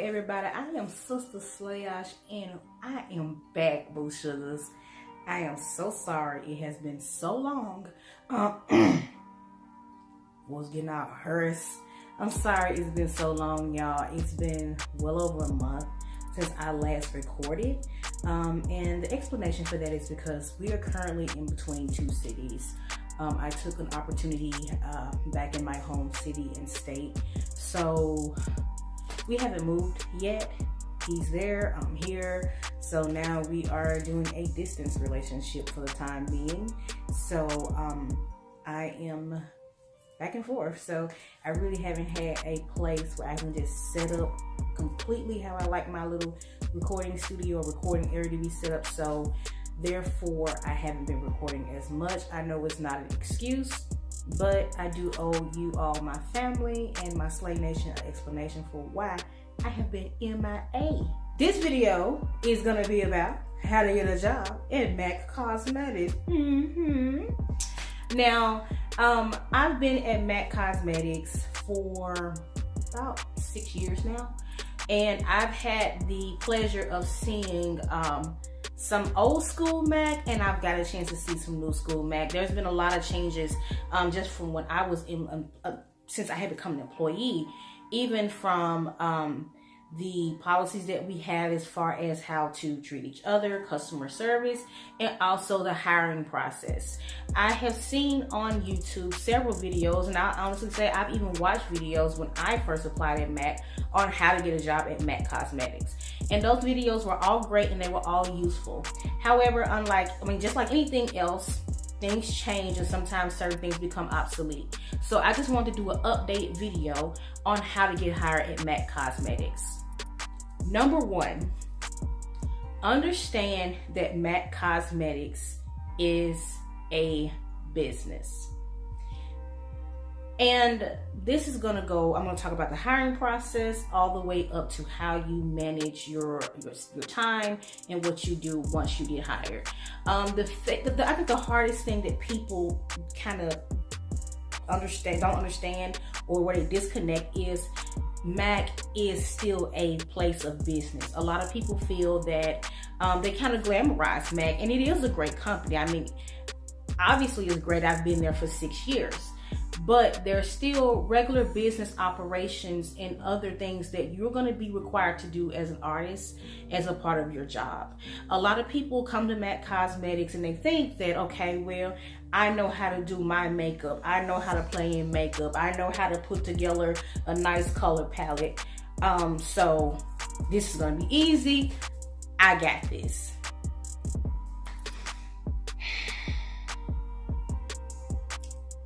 everybody, I am Sister Slayosh and I am back, Boo Sugars. I am so sorry it has been so long. Was getting out hers. I'm sorry it's been so long, y'all. It's been well over a month since I last recorded. And the explanation for that is because we are currently in between two cities. I took an opportunity back in my home city and state. So we haven't moved yet. He's there, I'm here. So now we are doing a distance relationship for the time being. So I am back and forth. So I really haven't had a place where I can just set up completely how I like my little recording studio or recording area to be set up. So therefore, I haven't been recording as much. I know it's not an excuse, but I do owe you all, my family and my Slay Nation, an explanation for why I have been MIA. This video is gonna be about how to get a job at MAC Cosmetics. Now, I've been at MAC Cosmetics for about 6 years now, and I've had the pleasure of seeing some old school MAC, and I've got a chance to see some new school MAC. There's been a lot of changes just from when I was in, since I had become an employee, even from the policies that we have as far as how to treat each other, customer service, and also the hiring process. I have seen on YouTube several videos, and I'll honestly say I've even watched videos when I first applied at MAC on how to get a job at MAC Cosmetics. And those videos were all great and they were all useful. However, just like anything else, things change and sometimes certain things become obsolete. So I just wanted to do an update video on how to get hired at MAC Cosmetics. Number one, understand that MAC Cosmetics is a business. And this is I'm gonna talk about the hiring process all the way up to how you manage your time and what you do once you get hired. I think the hardest thing that people kind of don't understand, or where they disconnect, is MAC is still a place of business. A lot of people feel that they kind of glamorize MAC, and it is a great company. I mean, obviously it's great. I've been there for 6 years. But there's still regular business operations and other things that you're going to be required to do as an artist as a part of your job. A lot of people come to MAC Cosmetics and they think that, okay, well, I know how to do my makeup. I know how to play in makeup. I know how to put together a nice color palette. So this is going to be easy. I got this.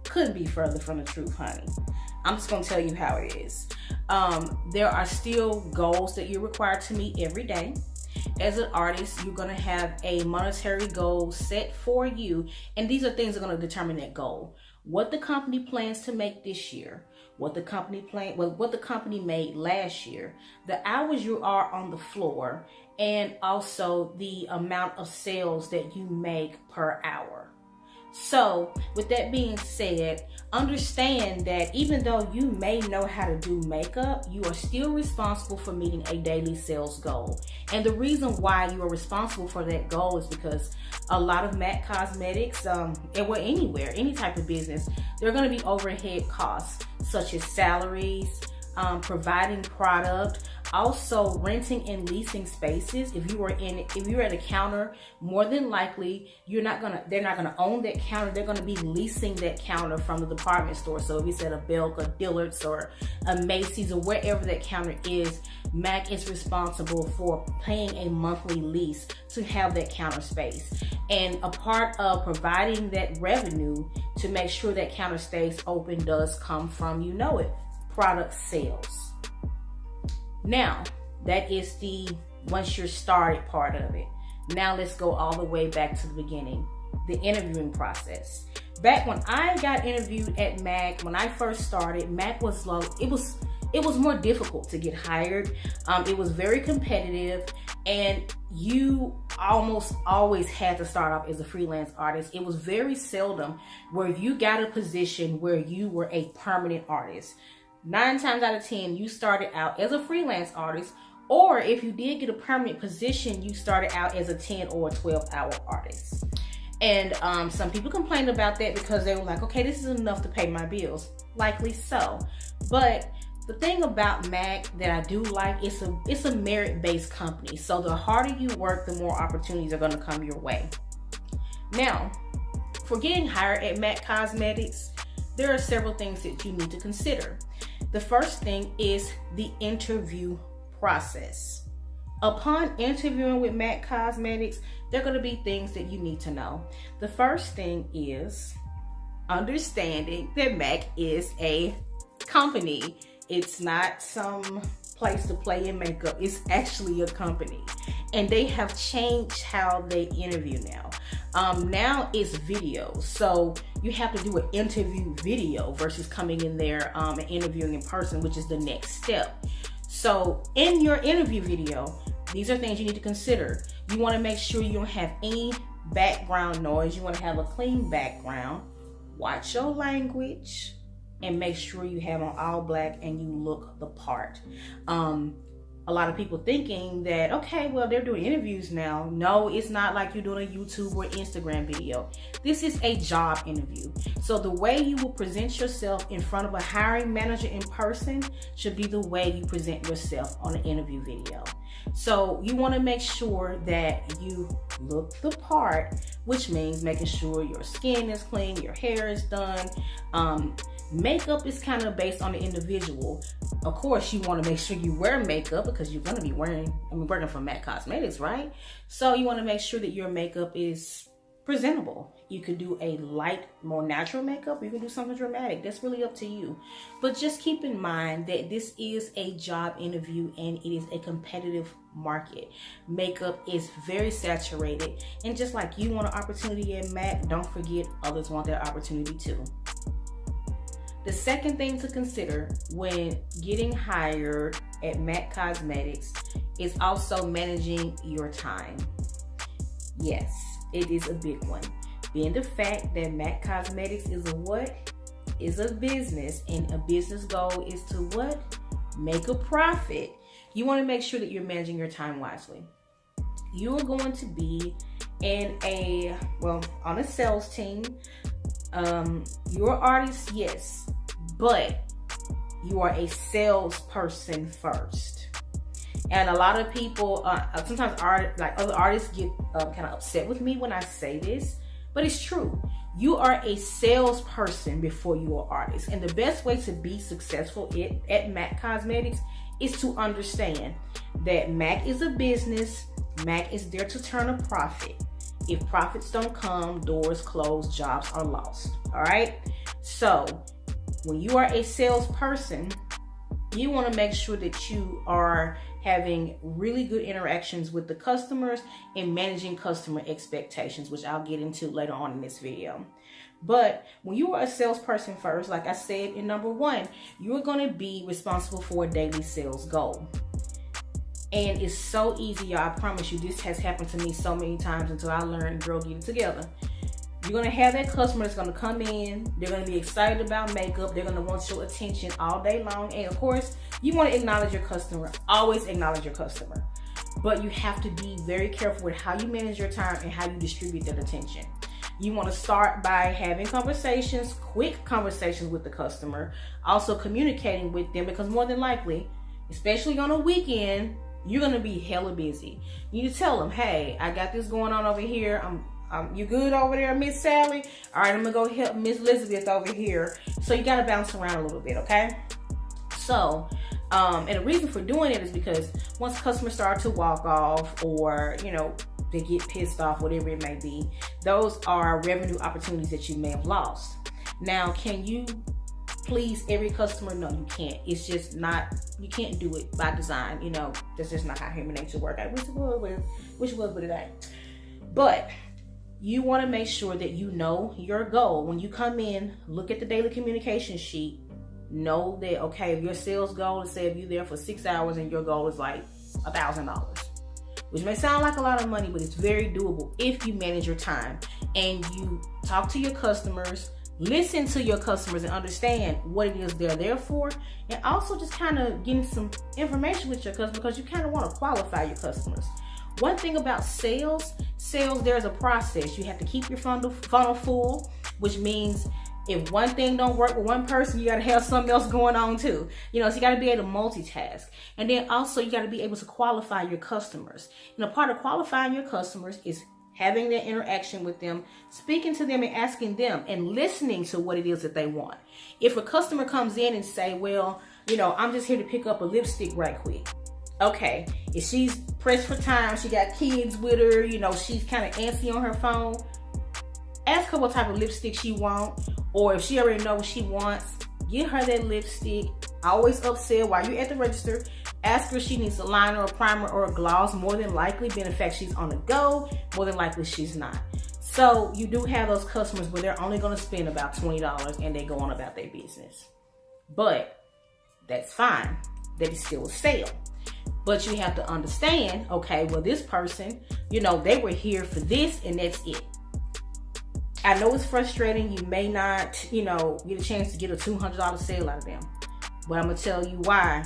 Couldn't be further from the truth, honey. I'm just gonna tell you how it is. There are still goals that you're required to meet every day. As an artist, you're gonna have a monetary goal set for you, and these are things that are gonna determine that goal. What the company plans to make this year, what the company made last year, the hours you are on the floor, and also the amount of sales that you make per hour. So with that being said, understand that even though you may know how to do makeup, you are still responsible for meeting a daily sales goal. And the reason why you are responsible for that goal is because a lot of MAC Cosmetics, anywhere, any type of business, there are going to be overhead costs such as salaries, providing product, also renting and leasing spaces. If you're at a counter, more than likely they're not gonna own that counter. They're gonna be leasing that counter from the department store. So if it's at a Belk or Dillard's or a Macy's or wherever that counter is, MAC is responsible for paying a monthly lease to have that counter space. And a part of providing that revenue to make sure that counter stays open does come from, product sales. Now, that is the once you're started part of it. Now let's go all the way back to the beginning, the interviewing process. Back when I got interviewed at MAC, when I first started, MAC was low. It was more difficult to get hired. It was very competitive, and you almost always had to start off as a freelance artist. It was very seldom where you got a position where you were a permanent artist. 9 times out of 10, you started out as a freelance artist, or if you did get a permanent position, you started out as a 10 or 12-hour artist. And some people complained about that because they were like, okay, this is enough to pay my bills. Likely so. But the thing about MAC that I do like, it's a merit-based company. So the harder you work, the more opportunities are going to come your way. Now, for getting hired at MAC Cosmetics, there are several things that you need to consider. The first thing is the interview process. Upon interviewing with MAC Cosmetics, there are going to be things that you need to know. The first thing is understanding that MAC is a company. It's not some place to play in makeup. It's actually a company. And they have changed how they interview now. Now it's video. So you have to do an interview video versus coming in there and interviewing in person, which is the next step. So in your interview video, these are things you need to consider. You want to make sure you don't have any background noise. You want to have a clean background. Watch your language and make sure you have on all black and you look the part. A lot of people thinking that, okay, well, they're doing interviews now. No, it's not like you're doing a YouTube or Instagram video. This is a job interview. So the way you will present yourself in front of a hiring manager in person should be the way you present yourself on an interview video. So you want to make sure that you look the part, which means making sure your skin is clean, your hair is done. Makeup is kind of based on the individual. Of course, you want to make sure you wear makeup because you're going to be working for MAC Cosmetics, right? So you want to make sure that your makeup is presentable. You could do a light, more natural makeup. You can do something dramatic. That's really up to you. But just keep in mind that this is a job interview and it is a competitive market. Makeup is very saturated. And just like you want an opportunity at MAC, don't forget others want that opportunity too. The second thing to consider when getting hired at MAC Cosmetics is also managing your time. Yes, it is a big one. Being the fact that MAC Cosmetics is a what? Is a business, and a business goal is to what? Make a profit. You want to make sure that you're managing your time wisely. You are going to be on a sales team. You're an artist, yes, but you are a salesperson first. And a lot of people, sometimes other artists get kind of upset with me when I say this, but it's true. You are a salesperson before you are an artist. And the best way to be successful at MAC Cosmetics is to understand that MAC is a business. MAC is there to turn a profit. If profits don't come, doors close, jobs are lost. All right? So when you are a salesperson, you want to make sure that you are having really good interactions with the customers and managing customer expectations, which I'll get into later on in this video. But when you are a salesperson first, like I said in number 1, you're going to be responsible for a daily sales goal. And it's so easy, y'all. I promise you, this has happened to me so many times until I learned, girl, get it together. You're going to have that customer that's going to come in. They're going to be excited about makeup. They're going to want your attention all day long. And of course, you want to acknowledge your customer. Always acknowledge your customer. But you have to be very careful with how you manage your time and how you distribute that attention. You want to start by having conversations, quick conversations with the customer. Also communicating with them, because more than likely, especially on a weekend, you're going to be hella busy. You tell them, hey, I got this going on over here. You good over there, Miss Sally? All right, I'm going to go help Miss Elizabeth over here. So you got to bounce around a little bit, okay? So, and the reason for doing it is because once customers start to walk off or, they get pissed off, whatever it may be, those are revenue opportunities that you may have lost. Now, can you please every customer? No, you can't. It's just not, you can't do it by design. That's just not how human nature works. I wish it was, but it ain't. But you want to make sure that you know your goal. When you come in, look at the daily communication sheet. Know that, okay, if your sales goal is, say, if you're there for 6 hours and your goal is like $1,000, which may sound like a lot of money, but it's very doable if you manage your time and you talk to your customers, Listen to your customers and understand what it is they're there for, and also just kind of getting some information with your customers, because you kind of want to qualify your customers. One thing about sales, there's a process. You have to keep your funnel full, which means if one thing don't work with one person, you got to have something else going on too. So you got to be able to multitask. And then also you got to be able to qualify your customers. And a part of qualifying your customers is having that interaction with them, speaking to them and asking them and listening to what it is that they want. If a customer comes in and say, well, I'm just here to pick up a lipstick right quick. Okay, if she's pressed for time, she got kids with her, she's kind of antsy on her phone, ask her what type of lipstick she wants, or if she already knows what she wants, get her that lipstick. Always upsell while you're at the register. Ask her if she needs a liner, a primer, or a gloss. More than likely, being in fact she's on the go, more than likely she's not. So you do have those customers where they're only going to spend about $20 and they go on about their business. But that's fine. That is still a sale. But you have to understand, okay, well, this person, they were here for this and that's it. I know it's frustrating. You may not, get a chance to get a $200 sale out of them. But I'm going to tell you why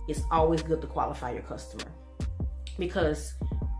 it's always good to qualify your customer. Because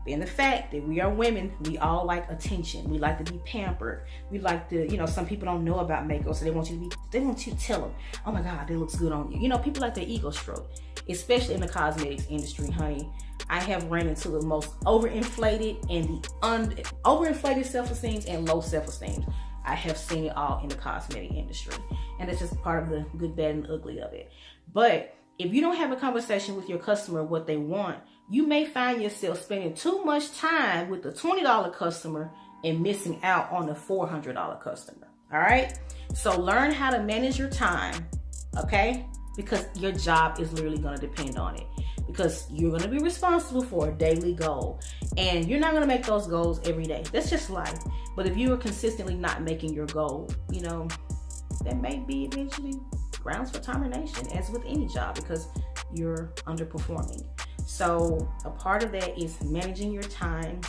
being the fact that we are women, we all like attention. We like to be pampered. We like to, some people don't know about makeup, so they want you to tell them, oh my God, that looks good on you. People like their ego stroke, especially in the cosmetics industry, honey. I have ran into the most overinflated and overinflated self-esteem and low self-esteem. I have seen it all in the cosmetic industry. And that's just part of the good, bad, and ugly of it. But if you don't have a conversation with your customer what they want, you may find yourself spending too much time with the $20 customer and missing out on the $400 customer. All right? So learn how to manage your time, okay? Because your job is literally going to depend on it. Because you're going to be responsible for a daily goal. And you're not going to make those goals every day. That's just life. But if you are consistently not making your goal, that may be eventually grounds for termination, as with any job, because you're underperforming. So a part of that is managing your time,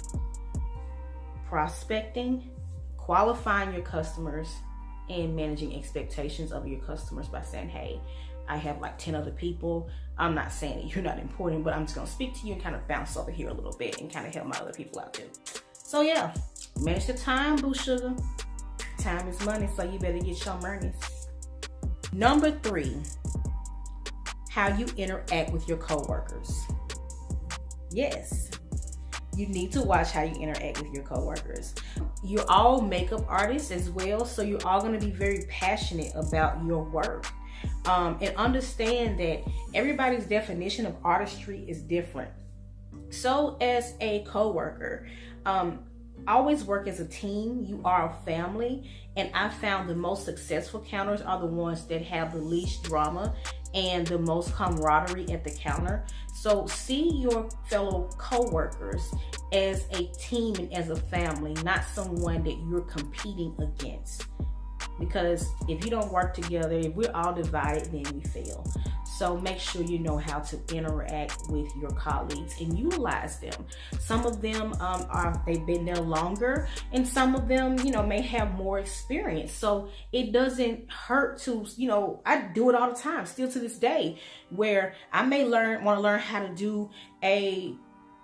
prospecting, qualifying your customers, and managing expectations of your customers by saying, hey, I have like 10 other people. I'm not saying that you're not important, but I'm just going to speak to you and kind of bounce over here a little bit and kind of help my other people out too. So yeah, manage the time, boo sugar. Time is money, so you better get your money. Number 3, how you interact with your coworkers. Yes, you need to watch how you interact with your coworkers. You're all makeup artists as well, so you're all going to be very passionate about your work. And understand that everybody's definition of artistry is different. So as a coworker, always work as a team. You are a family. And I found the most successful counters are the ones that have the least drama and the most camaraderie at the counter. So see your fellow coworkers as a team and as a family, not someone that you're competing against. Because if you don't work together, if we're all divided, then we fail. So make sure you know how to interact with your colleagues and utilize them. Some of them they've been there longer, and some of them, may have more experience. So it doesn't hurt to, I do it all the time, still to this day, where I may want to learn how to do an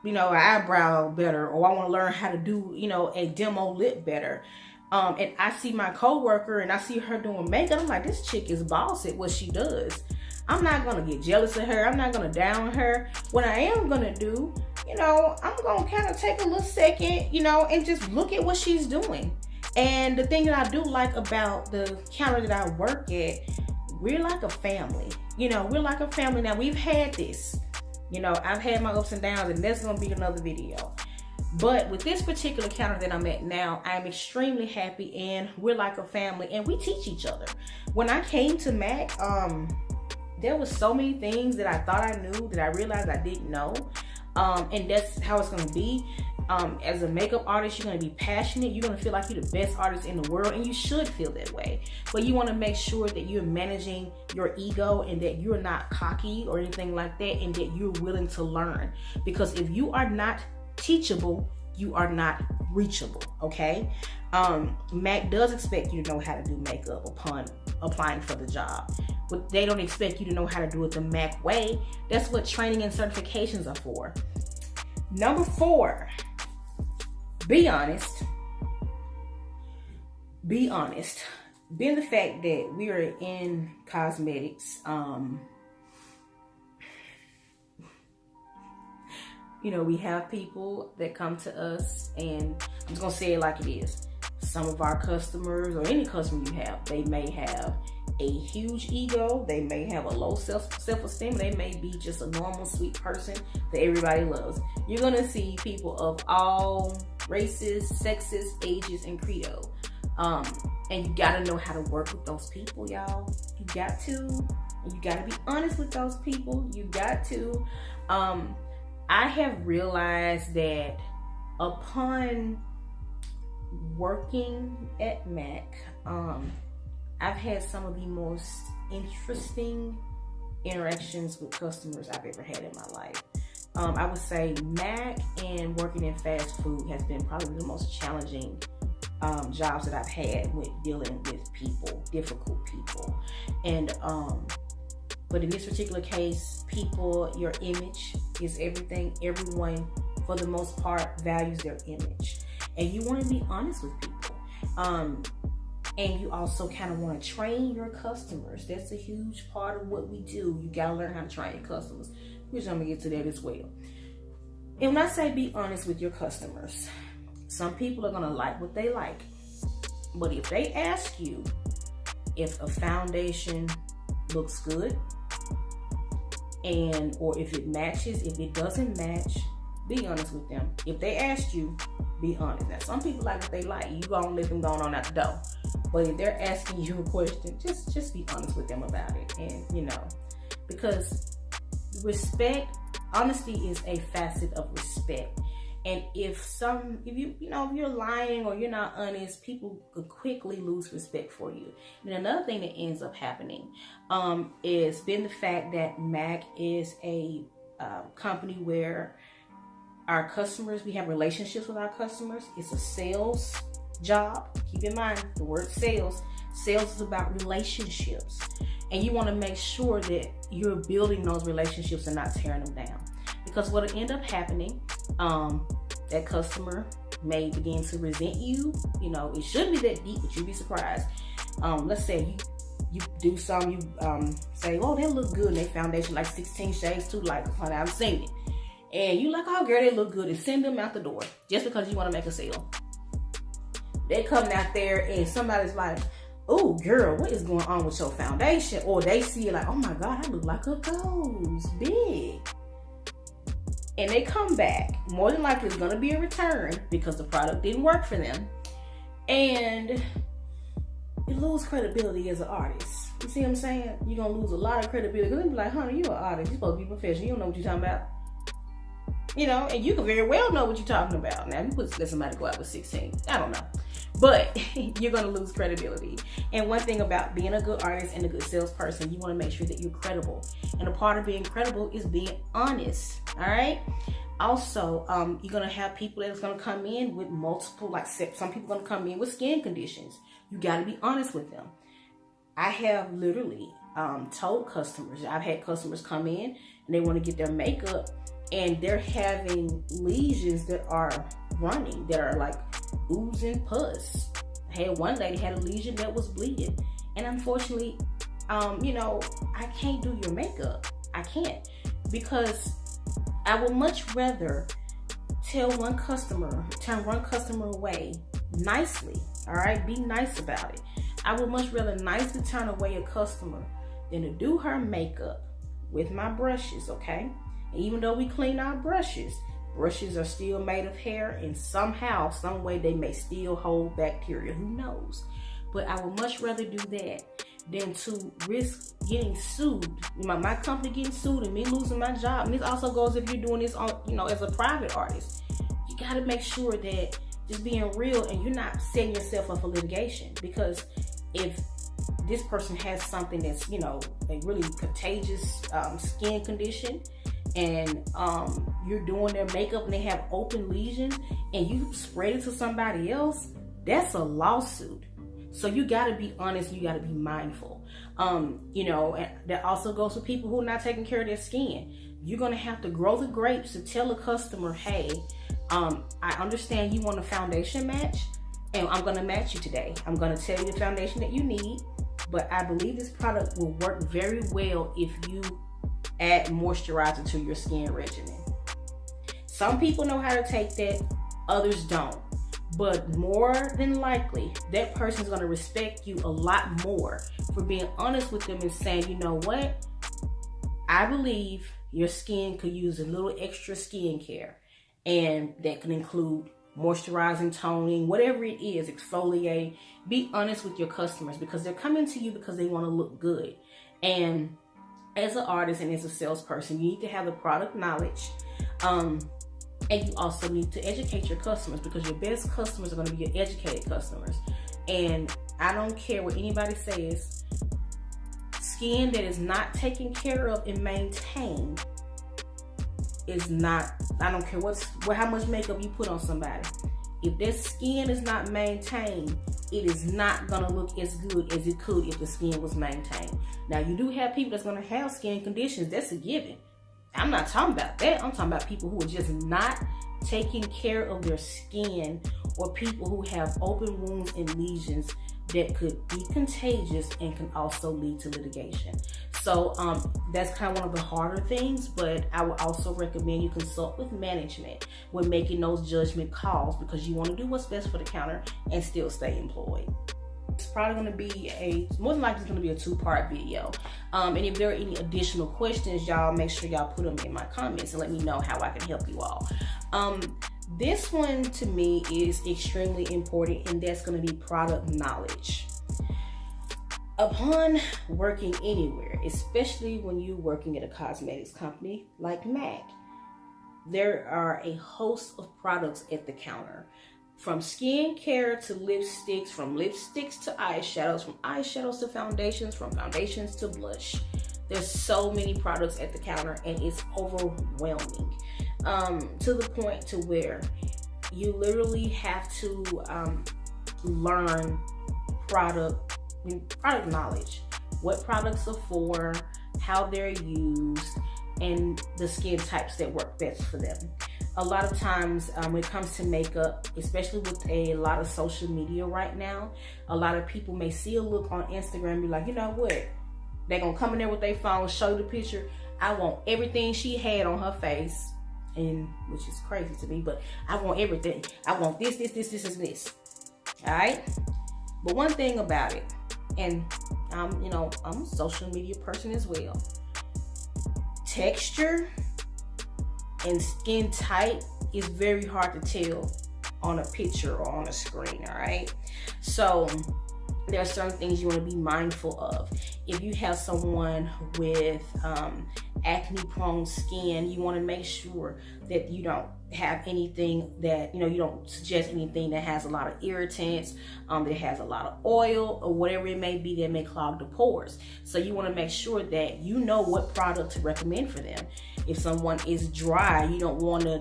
eyebrow better, or I want to learn how to do, a demo lip better. And I see my coworker and I see her doing makeup. I'm like, this chick is boss at what she does. I'm not going to get jealous of her. I'm not going to down her. What I am going to do, I'm going to kind of take a little second, and just look at what she's doing. And the thing that I do like about the counter that I work at, we're like a family. We're like a family. Now, we've had this. I've had my ups and downs, and that's going to be another video. But with this particular counter that I'm at now, I'm extremely happy, and we're like a family, and we teach each other. When I came to MAC, there was so many things that I thought I knew that I realized I didn't know. And that's how it's going to be. As a makeup artist, you're going to be passionate. You're going to feel like you're the best artist in the world, and you should feel that way. But you want to make sure that you're managing your ego and that you're not cocky or anything like that, and that you're willing to learn. Because if you are not teachable, you are not reachable, okay? MAC does expect you to know how to do makeup upon applying for the job, but they don't expect you to know how to do it the MAC way. That's what training and certifications are for. Number 4, be honest. Be honest. Being the fact that we are in cosmetics, you know, we have people that come to us, and I'm just gonna say it like it is. Some of our customers, or any customer you have, they may have a huge ego, they may have a low self-esteem, they may be just a normal sweet person that everybody loves. You're gonna see people of all races, sexes, ages, and credo. And you gotta know how to work with those people, y'all. You got to. And you gotta be honest with those people. You got to. I have realized that upon working at MAC, I've had some of the most interesting interactions with customers I've ever had in my life. I would say MAC and working in fast food has been probably the most challenging jobs that I've had with dealing with people, difficult people. And but in this particular case, people, your image is everything. Everyone, for the most part, values their image. And you want to be honest with people. And you also kind of want to train your customers. That's a huge part of what we do. You got to learn how to train your customers, which I'm going to get to that as well. And when I say be honest with your customers, some people are going to like what they like. But if they ask you if a foundation looks good, and or if it matches, if it doesn't match, be honest with them. If they ask you, be honest. Now, some people like what they like. You gonna let them go on out the door. But if they're asking you a question, just be honest with them about it. And you know, because respect, honesty is a facet of respect. And if you're lying or you're not honest, people could quickly lose respect for you. And another thing that ends up happening is been the fact that MAC is a company where our customers, we have relationships with our customers. It's a sales job. Keep in mind the word sales. Sales is about relationships. And you want to make sure that you're building those relationships and not tearing them down. Because what will end up happening, that customer may begin to resent you. You know, it shouldn't be that deep, but you'd be surprised. Let's say you do some, you say, oh, they look good, and they foundation like 16 shades too light. Honey, I've seen it. And you like, oh girl, they look good, and send them out the door just because you want to make a sale. They come out there and somebody's like, oh girl, what is going on with your foundation? Or they see it like, oh my God, I look like a ghost, big. And they come back, more than likely it's gonna be a return because the product didn't work for them. And you lose credibility as an artist. You see what I'm saying? You're gonna lose a lot of credibility. Because they be like, honey, you're an artist. You're supposed to be professional. You don't know what you're talking about. You know, and you can very well know what you're talking about. Now, if you let somebody go out with 16, I don't know. But you're going to lose credibility. And one thing about being a good artist and a good salesperson, you want to make sure that you're credible. And a part of being credible is being honest. All right? Also, you're going to have people that's going to come in with multiple, like some people are going to come in with skin conditions. You got to be honest with them. I have literally told customers, I've had customers come in and they want to get their makeup and they're having lesions that are running, that are like oozing pus. I had one lady had a lesion that was bleeding. And unfortunately, I can't do your makeup. I can't, because I would much rather turn one customer away nicely. All right, be nice about it. I would much rather nicely turn away a customer than to do her makeup with my brushes, okay? And even though we clean our brushes are still made of hair, and somehow, some way they may still hold bacteria, who knows? But I would much rather do that than to risk getting sued. My company getting sued and me losing my job. And this also goes if you're doing this on, as a private artist. You gotta make sure that just being real and you're not setting yourself up for litigation. Because if this person has something that's, a really contagious skin condition, and you're doing their makeup and they have open lesions and you spread it to somebody else, that's a lawsuit. So you got to be honest, you got to be mindful. You know, and that also goes for people who are not taking care of their skin. You're going to have to grow the grapes to tell a customer, hey, I understand you want a foundation match, and I'm going to match you today. I'm going to tell you the foundation that you need, but I believe this product will work very well if you add moisturizer to your skin regimen. Some people know how to take that, others don't. But more than likely, that person's going to respect you a lot more for being honest with them and saying, you know what? I believe your skin could use a little extra skincare. And that can include moisturizing, toning, whatever it is, exfoliate. Be honest with your customers because they're coming to you because they want to look good. And as an artist and as a salesperson, you need to have the product knowledge. And you also need to educate your customers because your best customers are going to be your educated customers. And I don't care what anybody says, skin that is not taken care of and maintained is not, I don't care how much makeup you put on somebody. If their skin is not maintained, it is not going to look as good as it could if the skin was maintained. Now, you do have people that's going to have skin conditions. That's a given. I'm not talking about that. I'm talking about people who are just not taking care of their skin, or people who have open wounds and lesions that could be contagious and can also lead to litigation. So that's kind of one of the harder things, but I would also recommend you consult with management when making those judgment calls because you want to do what's best for the counter and still stay employed. It's probably going to be more than likely it's going to be a 2-part video. And if there are any additional questions, y'all make sure y'all put them in my comments and let me know how I can help you all. This one to me is extremely important, and that's going to be product knowledge. Upon working anywhere, especially when you're working at a cosmetics company like MAC, there are a host of products at the counter. From skincare to lipsticks, from lipsticks to eyeshadows, from eyeshadows to foundations, from foundations to blush. There's so many products at the counter and it's overwhelming. To the point to where you literally have to learn product knowledge. What products are for, how they're used, and the skin types that work best for them. A lot of times when it comes to makeup, especially with a lot of social media right now, a lot of people may see a look on Instagram and be like, you know what? They're going to come in there with their phone, show you the picture. I want everything she had on her face, and which is crazy to me, but I want everything. I want this, and this. All right? But one thing about it, and I'm a social media person as well. Texture and skin type is very hard to tell on a picture or on a screen, all right? So there are certain things you want to be mindful of. If you have someone with acne-prone skin, you want to make sure that you don't have anything that, you don't suggest anything that has a lot of irritants, that has a lot of oil or whatever it may be that may clog the pores. So you want to make sure that you know what product to recommend for them. If someone is dry, you don't want to,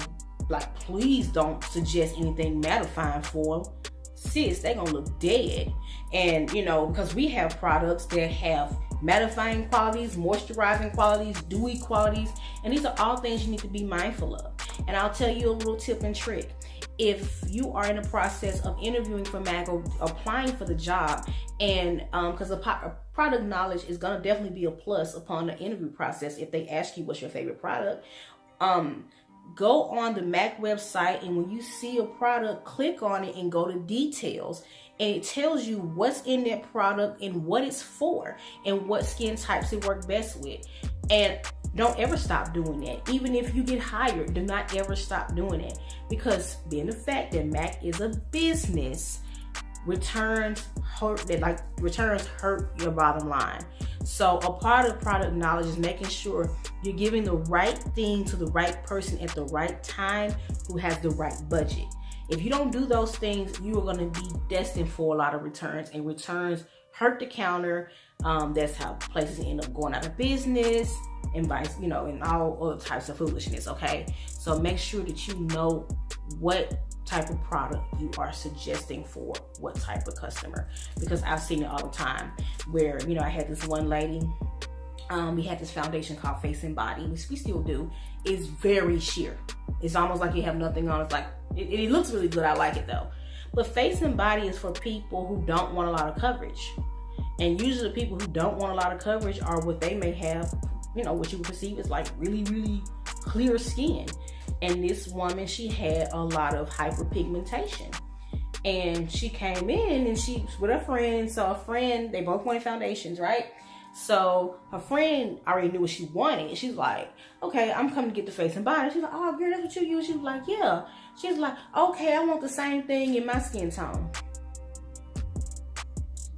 please don't suggest anything mattifying for them. Sis, they're gonna look dead. And because we have products that have mattifying qualities, moisturizing qualities, dewy qualities, and these are all things you need to be mindful of. And I'll tell you a little tip and trick. If you are in the process of interviewing for MAC or applying for the job, and because the product knowledge is gonna definitely be a plus upon the interview process if they ask you what's your favorite product, go on the MAC website, and when you see a product, click on it and go to details, and it tells you what's in that product and what it's for and what skin types it work best with. And don't ever stop doing that. Even if you get hired, do not ever stop doing it, because being the fact that MAC is a business, returns hurt your bottom line. So a part of product knowledge is making sure you're giving the right thing to the right person at the right time who has the right budget. If you don't do those things, you are going to be destined for a lot of returns, and returns hurt the counter. That's how places end up going out of business. and vice, you know, and all other types of foolishness, okay? So make sure that you know what type of product you are suggesting for what type of customer, because I've seen it all the time where, you know, I had this one lady, we had this foundation called Face and Body, which we still do. It's very sheer. It's almost like you have nothing on. It's like, it looks really good. I like it though. But Face and Body is for people who don't want a lot of coverage. And usually the people who don't want a lot of coverage are what they may have, you know, what you would perceive as like really, really clear skin. And this woman, she had a lot of hyperpigmentation. And she came in and she was with her friend. So a friend, they both wanted foundations, right? So her friend already knew what she wanted. She's like, okay, I'm coming to get the Face and Body. She's like, oh girl, that's what you use? She was like, yeah. She's like, okay, I want the same thing in my skin tone.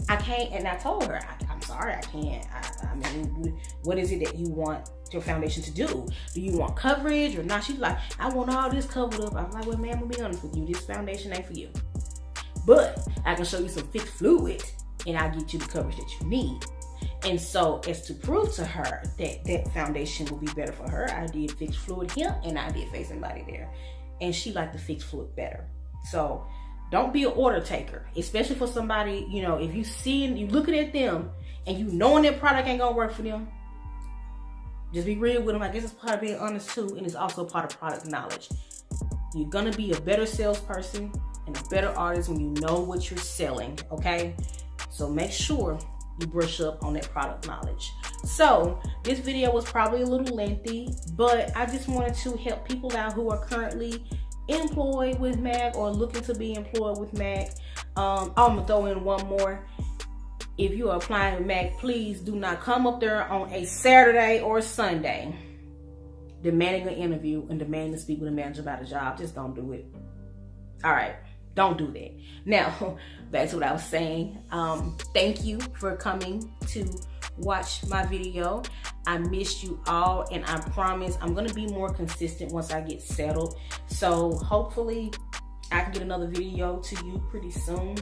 I can't, and I told her, I'm sorry, I can't. I mean, what is it that you want your foundation to do? Do you want coverage or not? She's like, I want all this covered up. I'm like, well, ma'am, I'll be honest with you. This foundation ain't for you. But I can show you some fixed fluid and I'll get you the coverage that you need. And so, as to prove to her that that foundation will be better for her, I did fixed fluid here and I did Face and Body there. And she liked the fixed fluid better. So, don't be an order taker, especially for somebody, you know, if you see and you looking at them and you knowing that product ain't gonna work for them, just be real with them. I guess it's part of being honest too, and it's also part of product knowledge. You're gonna be a better salesperson and a better artist when you know what you're selling, okay? So make sure you brush up on that product knowledge. So this video was probably a little lengthy, but I just wanted to help people out who are currently employed with MAC or looking to be employed with MAC. I'm gonna throw in one more. If you are applying with MAC, please do not come up there on a Saturday or Sunday demanding an interview and demanding to speak with a manager about a job. Just don't do it. All right, don't do that. Now, back to what I was saying. Thank you for coming to watch my video. I missed you all, and I promise I'm gonna be more consistent once I get settled. So hopefully I can get another video to you pretty soon.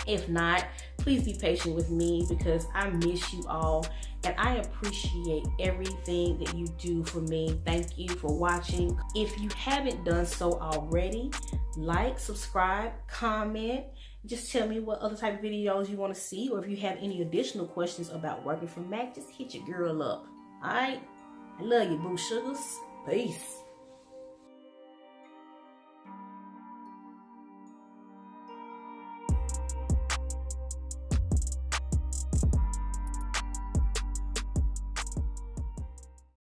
If not, please be patient with me because I miss you all and I appreciate everything that you do for me. Thank you for watching. If you haven't done so already, like, subscribe, comment. Just tell me what other type of videos you want to see, or if you have any additional questions about working for MAC, just hit your girl up. All right? I love you, boo sugars. Peace.